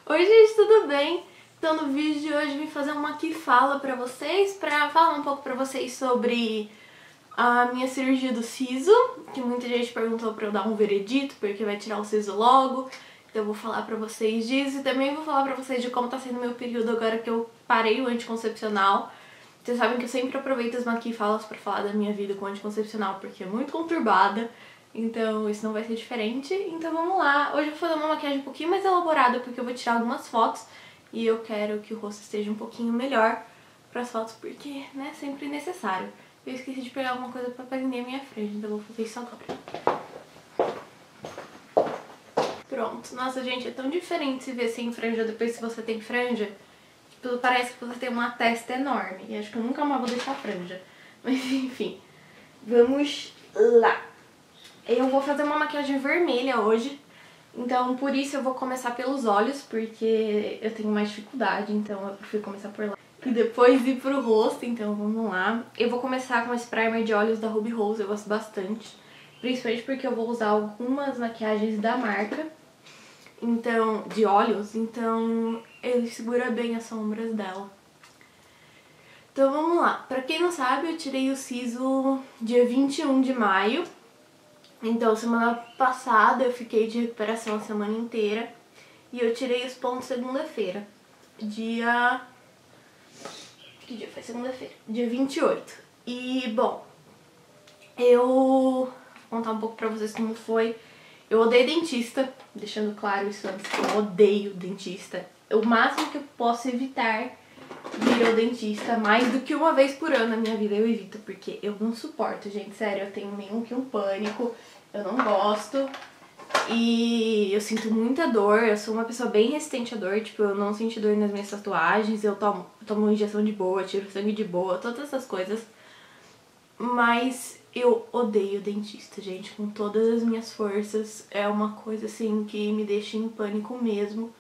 Oi gente, tudo bem? Então no vídeo de hoje eu vim fazer uma aqui fala pra vocês, pra falar um pouco pra vocês sobre a minha cirurgia do siso, que muita gente perguntou pra eu dar um veredito, porque vai tirar o siso logo, então eu vou falar pra vocês disso e também vou falar pra vocês de como tá sendo meu período agora que eu parei o anticoncepcional. Vocês sabem que eu sempre aproveito as maquifalas pra falar da minha vida com o anticoncepcional, porque é muito conturbada. Então isso não vai ser diferente, então vamos lá. Hoje eu vou fazer uma maquiagem um pouquinho mais elaborada porque eu vou tirar algumas fotos e eu quero que o rosto esteja um pouquinho melhor para as fotos porque, né, sempre necessário. Eu esqueci de pegar alguma coisa pra prender a minha franja, então eu vou fazer isso agora. Pronto. Nossa, gente, é tão diferente se ver sem franja depois se você tem franja. Tipo, parece que você tem uma testa enorme e acho que eu nunca mais vou deixar franja. Mas enfim, vamos lá. Eu vou fazer uma maquiagem vermelha hoje, então por isso eu vou começar pelos olhos, porque eu tenho mais dificuldade, então eu prefiro começar por lá. E depois ir pro rosto, então vamos lá. Eu vou começar com esse primer de olhos da Ruby Rose, eu gosto bastante. Principalmente porque eu vou usar algumas maquiagens da marca, então, de olhos, então ele segura bem as sombras dela. Então vamos lá. Pra quem não sabe, eu tirei o siso dia 21 de maio. Então, semana passada eu fiquei de recuperação a semana inteira e eu tirei os pontos segunda-feira. Dia... Que dia foi segunda-feira? Dia 28. E, bom, eu vou contar um pouco pra vocês como foi. Eu odeio dentista, deixando claro isso antes, eu odeio dentista. O máximo que eu posso evitar ir ao dentista, mais do que uma vez por ano na minha vida eu evito, porque eu não suporto, gente, sério, eu tenho meio que um pânico. Eu não gosto e eu sinto muita dor, eu sou uma pessoa bem resistente à dor, tipo, eu não sinto dor nas minhas tatuagens, eu tomo injeção de boa, tiro sangue de boa, todas essas coisas. Mas eu odeio dentista, gente, com todas as minhas forças, é uma coisa assim que me deixa em pânico mesmo.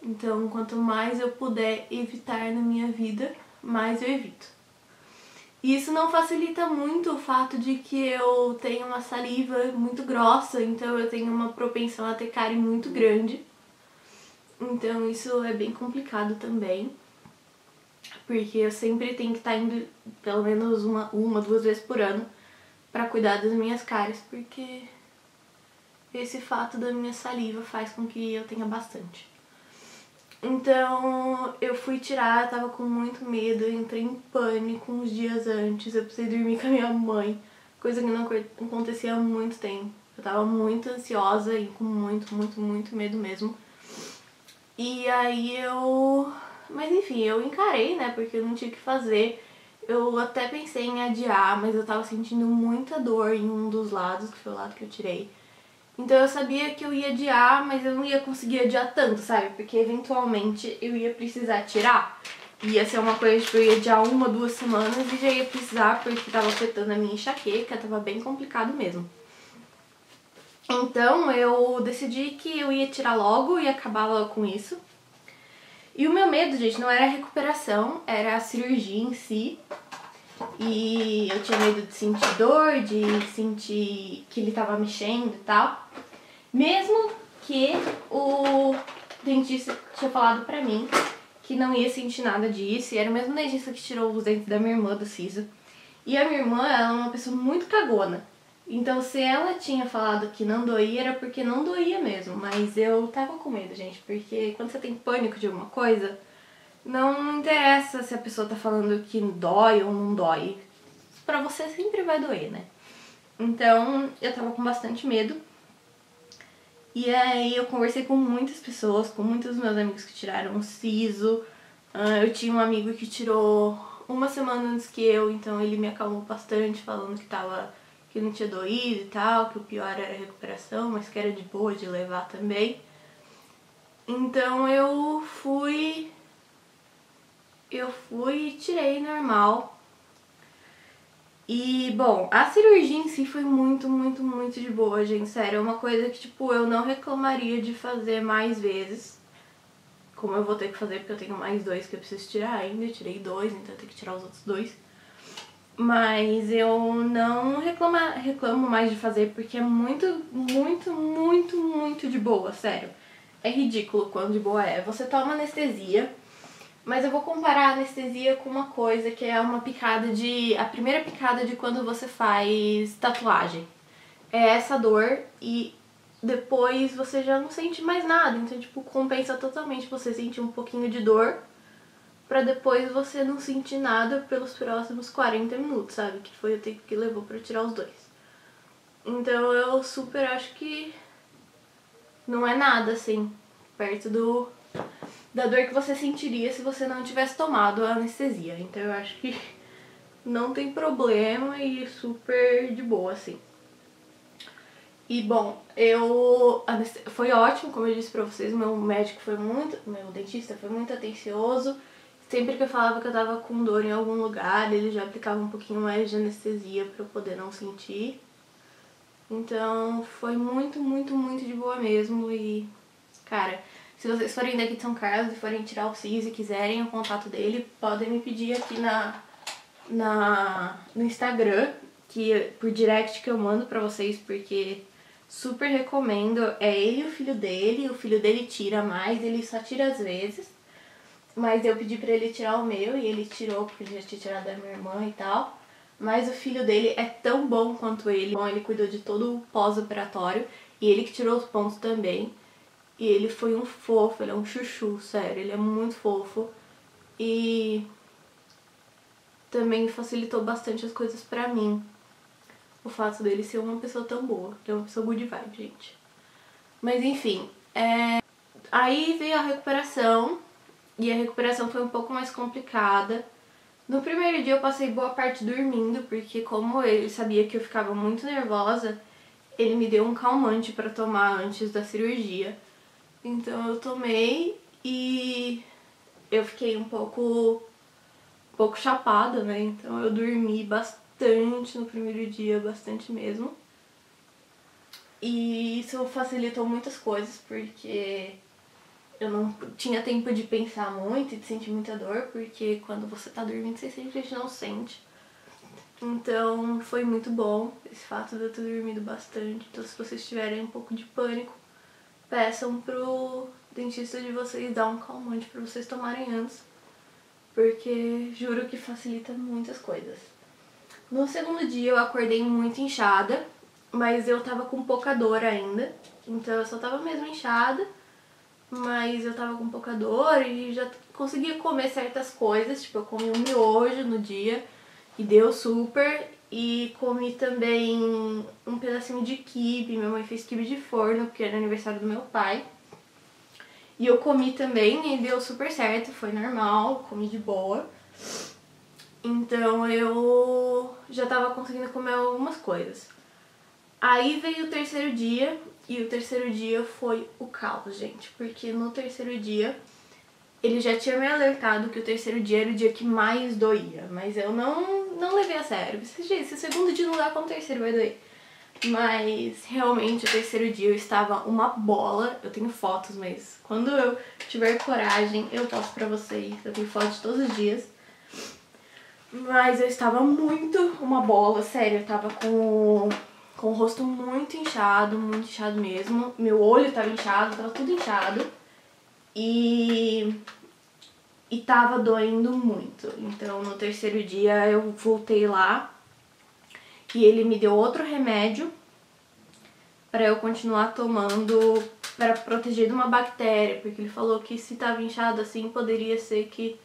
Então, quanto mais eu puder evitar na minha vida, mais eu evito. E isso não facilita muito o fato de que eu tenho uma saliva muito grossa, então eu tenho uma propensão a ter cárie muito grande. Então isso é bem complicado também, porque eu sempre tenho que estar indo pelo menos uma, duas vezes por ano para cuidar das minhas cáries, porque esse fato da minha saliva faz com que eu tenha bastante. Então eu fui tirar, tava com muito medo, eu entrei em pânico uns dias antes, eu precisei dormir com a minha mãe, coisa que não acontecia há muito tempo. Eu tava muito ansiosa e com muito medo mesmo. E aí mas enfim, eu encarei, né, porque eu não tinha o que fazer. Eu até pensei em adiar, mas eu tava sentindo muita dor em um dos lados, que foi o lado que eu tirei. Então eu sabia que eu ia adiar, mas eu não ia conseguir adiar tanto, sabe? Porque eventualmente eu ia precisar tirar. Ia ser uma coisa, tipo, eu ia adiar uma, duas semanas e já ia precisar, porque tava afetando a minha enxaqueca, tava bem complicado mesmo. Então eu decidi que eu ia tirar logo e acabar logo com isso. E o meu medo, gente, não era a recuperação, era a cirurgia em si. E eu tinha medo de sentir dor, de sentir que ele tava mexendo e tal. Mesmo que o dentista tinha falado pra mim que não ia sentir nada disso. E era o mesmo dentista que tirou os dentes da minha irmã do siso. E a minha irmã, ela é uma pessoa muito cagona. Então se ela tinha falado que não doía, era porque não doía mesmo. Mas eu tava com medo, gente, porque quando você tem pânico de alguma coisa, não interessa se a pessoa tá falando que dói ou não dói. Pra você sempre vai doer, né? Então eu tava com bastante medo. E aí eu conversei com muitas pessoas, com muitos dos meus amigos que tiraram o siso. Eu tinha um amigo que tirou uma semana antes que eu, então ele me acalmou bastante, falando que não tinha doído e tal, que o pior era a recuperação, mas que era de boa de levar também. Então eu fui e tirei normal. E, bom, a cirurgia em si foi muito de boa, gente, sério. É uma coisa que, tipo, eu não reclamaria de fazer mais vezes. Como eu vou ter que fazer, porque eu tenho mais dois que eu preciso tirar ainda. Eu tirei dois, então eu tenho que tirar os outros dois. Mas eu não reclamo mais de fazer, porque é muito de boa, sério. é ridículo quando de boa é. Você toma anestesia, mas eu vou comparar a anestesia com uma coisa que é uma picada de... a primeira picada de quando você faz tatuagem. É essa dor e depois você já não sente mais nada. Então, tipo, compensa totalmente você sentir um pouquinho de dor pra depois você não sentir nada pelos próximos 40 minutos, sabe? Que foi o tempo que levou pra tirar os dois. Então eu super acho que não é nada, assim, perto da dor que você sentiria se você não tivesse tomado a anestesia. Então eu acho que não tem problema e super de boa, assim. E bom, foi ótimo, como eu disse pra vocês, meu dentista foi muito atencioso. Sempre que eu falava que eu tava com dor em algum lugar, ele já aplicava um pouquinho mais de anestesia pra eu poder não sentir. Então foi muito, muito, muito de boa mesmo. E, cara, se vocês forem daqui de São Carlos e forem tirar o siso e quiserem o contato dele, podem me pedir aqui no Instagram, que por direct que eu mando pra vocês, porque super recomendo. É ele e o filho dele tira mais, ele só tira às vezes. Mas eu pedi pra ele tirar o meu e ele tirou, porque ele já tinha tirado da minha irmã e tal. Mas o filho dele é tão bom quanto ele. Bom, ele cuidou de todo o pós-operatório e ele que tirou os pontos também. E ele foi um fofo, ele é um chuchu, sério, ele é muito fofo. E também facilitou bastante as coisas pra mim. O fato dele ser uma pessoa tão boa. Ele é uma pessoa good vibe, gente. Mas enfim, aí veio a recuperação. E a recuperação foi um pouco mais complicada. No primeiro dia eu passei boa parte dormindo, porque como ele sabia que eu ficava muito nervosa, ele me deu um calmante pra tomar antes da cirurgia. Então eu tomei e eu fiquei um pouco chapada, né? Então eu dormi bastante no primeiro dia, bastante mesmo. E isso facilitou muitas coisas, porque eu não tinha tempo de pensar muito e de sentir muita dor, porque quando você tá dormindo você simplesmente não sente. Então foi muito bom esse fato de eu ter dormido bastante. Então se vocês tiverem um pouco de pânico, peçam pro dentista de vocês dar um calmante pra vocês tomarem antes, porque juro que facilita muitas coisas. No segundo dia eu acordei muito inchada, mas eu tava com pouca dor ainda, então eu só tava mesmo inchada. Mas eu tava com pouca dor e já conseguia comer certas coisas, tipo, eu comi um miojo no dia e deu super. E comi também um pedacinho de quibe, minha mãe fez quibe de forno, porque era aniversário do meu pai. E eu comi também e deu super certo, foi normal, comi de boa. Então eu já tava conseguindo comer algumas coisas. Aí veio o terceiro dia, e o terceiro dia foi o caos, gente. Porque no terceiro dia, ele já tinha me alertado que o terceiro dia era o dia que mais doía. Mas eu não levei a sério. Se o segundo dia não dá, como o terceiro vai doer. Mas realmente o terceiro dia eu estava uma bola. Eu tenho fotos, mas quando eu tiver coragem eu posto pra vocês. Eu tenho fotos de todos os dias. Mas eu estava muito uma bola, sério. Eu tava com o rosto muito inchado mesmo. Meu olho tava inchado, tava tudo inchado. E tava doendo muito. Então no terceiro dia eu voltei lá e ele me deu outro remédio pra eu continuar tomando pra proteger de uma bactéria, porque ele falou que se tava inchado assim poderia ser que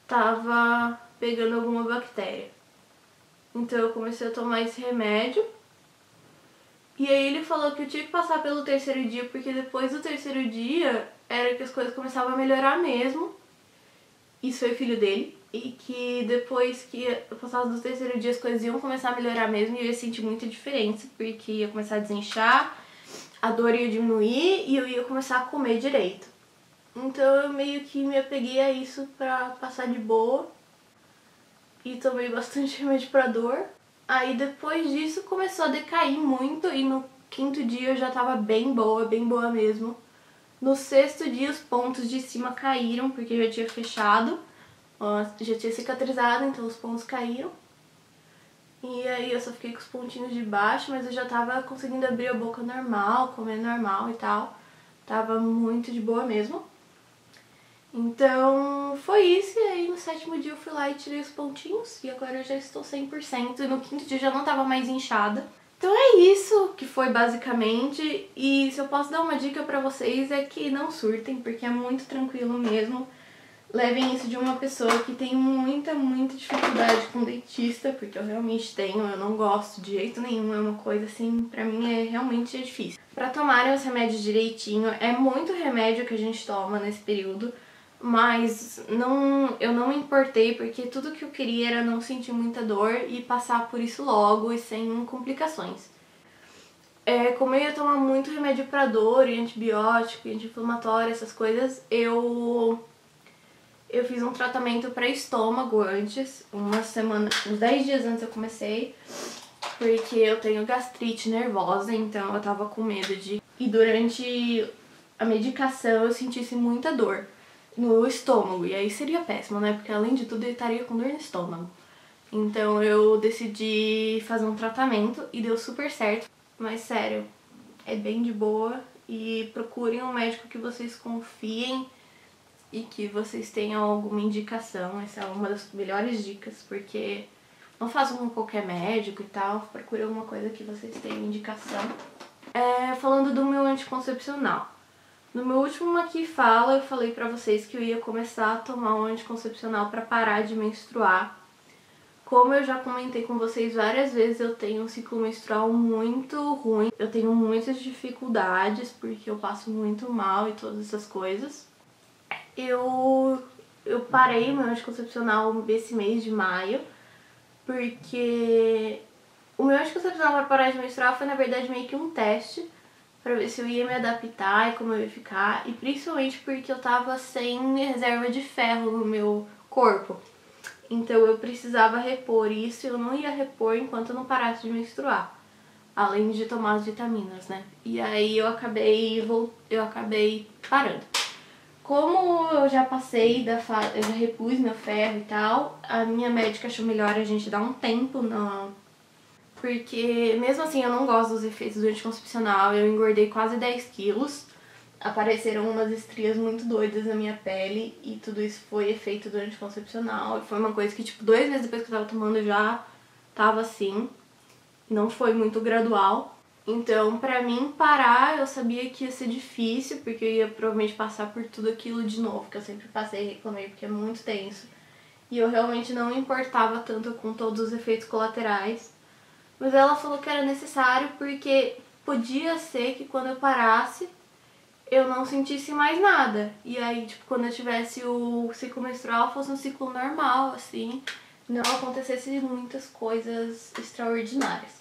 tava pegando alguma bactéria. Então eu comecei a tomar esse remédio. E aí ele falou que eu tinha que passar pelo terceiro dia, porque depois do terceiro dia era que as coisas começavam a melhorar mesmo. Isso foi o filho dele. E que depois que eu passasse do terceiro dia as coisas iam começar a melhorar mesmo e eu ia sentir muita diferença, porque ia começar a desinchar, a dor ia diminuir e eu ia começar a comer direito. Então eu meio que me apeguei a isso pra passar de boa e tomei bastante remédio pra dor. Aí depois disso começou a decair muito e no quinto dia eu já tava bem boa mesmo. No sexto dia os pontos de cima caíram, porque já tinha fechado, já tinha cicatrizado, então os pontos caíram. E aí eu só fiquei com os pontinhos de baixo, mas eu já tava conseguindo abrir a boca normal, comer normal e tal. Tava muito de boa mesmo. Então foi isso, e aí no 7º dia eu fui lá e tirei os pontinhos, e agora eu já estou 100%, e no 5º dia eu já não tava mais inchada. Então é isso que foi basicamente, e se eu posso dar uma dica pra vocês é que não surtem, porque é muito tranquilo mesmo. Levem isso de uma pessoa que tem muita dificuldade com dentista, porque eu realmente tenho, eu não gosto de jeito nenhum, é uma coisa assim, pra mim realmente difícil. Pra tomarem os remédios direitinho, é muito remédio que a gente toma nesse período, mas eu não me importei, porque tudo que eu queria era não sentir muita dor e passar por isso logo e sem complicações. Como eu ia tomar muito remédio pra dor, e antibiótico, e anti-inflamatório, essas coisas, eu fiz um tratamento para estômago antes, uma semana, uns 10 dias antes eu comecei, porque eu tenho gastrite nervosa, então eu tava com medo de... E durante a medicação eu sentisse muita dor no estômago, e aí seria péssimo, né? Porque além de tudo eu estaria com dor no estômago. Então eu decidi fazer um tratamento e deu super certo. Mas sério, é bem de boa e procurem um médico que vocês confiem e que vocês tenham alguma indicação. Essa é uma das melhores dicas, porque não façam com qualquer médico e tal, procurem alguma coisa que vocês tenham indicação. Falando do meu anticoncepcional. No meu último Aqui Fala, eu falei pra vocês que eu ia começar a tomar um anticoncepcional pra parar de menstruar. Como eu já comentei com vocês várias vezes, eu tenho um ciclo menstrual muito ruim. Eu tenho muitas dificuldades, porque eu passo muito mal e todas essas coisas. Eu parei meu anticoncepcional esse mês de maio, porque o meu anticoncepcional para parar de menstruar foi, na verdade, meio que um teste pra ver se eu ia me adaptar e como eu ia ficar, e principalmente porque eu tava sem reserva de ferro no meu corpo. Então eu precisava repor isso e eu não ia repor enquanto eu não parasse de menstruar. Além de tomar as vitaminas, né? E aí eu acabei parando. Como eu já passei eu já repus meu ferro e tal, a minha médica achou melhor a gente dar um tempo porque mesmo assim eu não gosto dos efeitos do anticoncepcional, eu engordei quase 10 quilos, apareceram umas estrias muito doidas na minha pele e tudo isso foi efeito do anticoncepcional. E foi uma coisa que, tipo, 2 meses depois que eu tava tomando eu já tava assim, não foi muito gradual. Então, pra mim parar, eu sabia que ia ser difícil, porque eu ia provavelmente passar por tudo aquilo de novo, que eu sempre passei e reclamei, porque é muito tenso. E eu realmente não me importava tanto com todos os efeitos colaterais. Mas ela falou que era necessário porque podia ser que quando eu parasse, eu não sentisse mais nada. E aí, tipo, quando eu tivesse o ciclo menstrual, fosse um ciclo normal, assim, não acontecesse muitas coisas extraordinárias.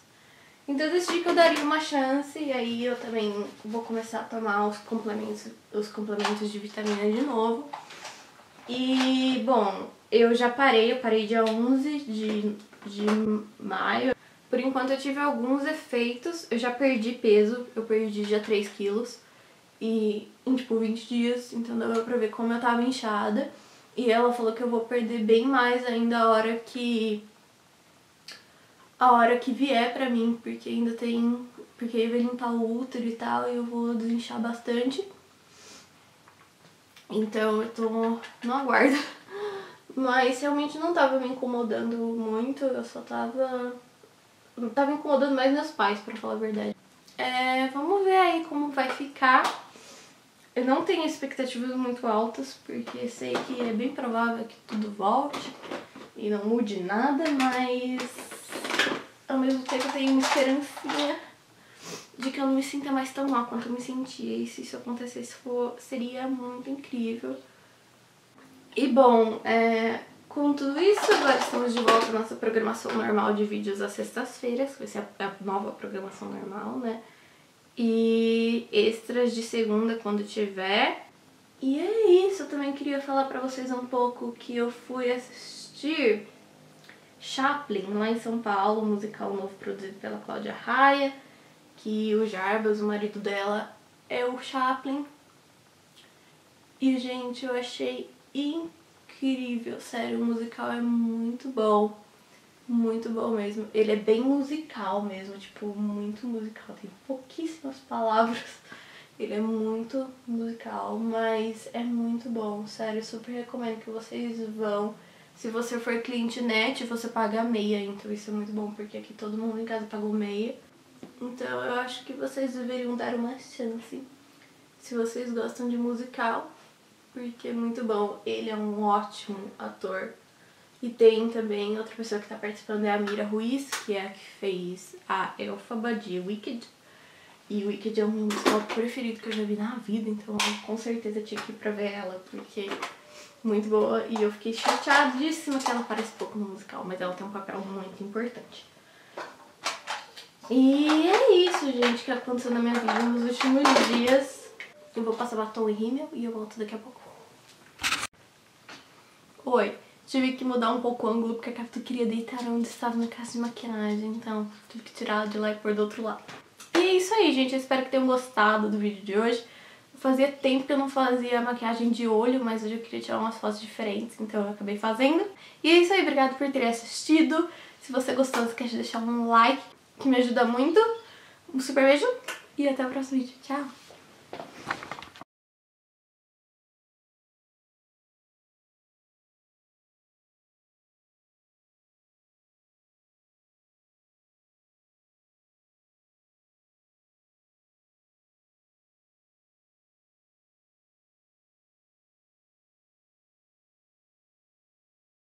Então eu decidi que eu daria uma chance, e aí eu também vou começar a tomar os complementos de vitamina de novo. E, bom, eu parei dia 11 de maio. Por enquanto eu tive alguns efeitos, eu já perdi peso, eu perdi já 3 quilos. E em tipo 20 dias, então dava pra ver como eu tava inchada. E ela falou que eu vou perder bem mais ainda a hora que vier pra mim, porque ainda tem... Porque aí vai limpar o útero e tal, e eu vou desinchar bastante. Então eu tô no aguardo. Mas realmente não tava me incomodando muito, eu só tava... Tava incomodando mais meus pais, pra falar a verdade. Vamos ver aí como vai ficar. Eu não tenho expectativas muito altas, porque sei que é bem provável que tudo volte e não mude nada, mas ao mesmo tempo eu tenho uma esperancinha de que eu não me sinta mais tão mal quanto eu me sentia, e se isso acontecesse seria muito incrível. E bom, com tudo isso, agora estamos de volta à nossa programação normal de vídeos às sextas-feiras, que vai ser a nova programação normal, né? E extras de segunda quando tiver. E é isso, eu também queria falar pra vocês um pouco que eu fui assistir Chaplin, lá em São Paulo, um musical novo produzido pela Cláudia Raia, que o Jarbas, o marido dela, é o Chaplin. E, gente, eu achei incrível, sério, o musical é muito bom mesmo. Ele é bem musical mesmo, tipo, muito musical, tem pouquíssimas palavras Ele é muito musical, mas é muito bom. Sério, super recomendo que vocês vão. Se você for cliente net, você paga meia, então isso é muito bom, porque aqui todo mundo em casa pagou meia. Então eu acho que vocês deveriam dar uma chance, se vocês gostam de musical, porque é muito bom. Ele é um ótimo ator. E tem também outra pessoa que tá participando, é a Mira Ruiz, que é a que fez a Elphaba de Wicked. E Wicked é o meu musical preferido que eu já vi na vida, então eu com certeza tinha que ir pra ver ela, porque muito boa. E eu fiquei chateadíssima que ela aparece pouco no musical, mas ela tem um papel muito importante. E é isso, gente, que aconteceu na minha vida nos últimos dias. Eu vou passar batom e rímel e eu volto daqui a pouco. Oi, tive que mudar um pouco o ângulo porque a Capitu queria deitar onde estava na casa de maquiagem, então tive que tirar ela de lá e pôr do outro lado. E é isso aí, gente, eu espero que tenham gostado do vídeo de hoje. Fazia tempo que eu não fazia maquiagem de olho, mas hoje eu queria tirar umas fotos diferentes, então eu acabei fazendo. E é isso aí, obrigada por terem assistido. Se você gostou, não esquece de deixar um like, que me ajuda muito. Um super beijo e até o próximo vídeo. Tchau!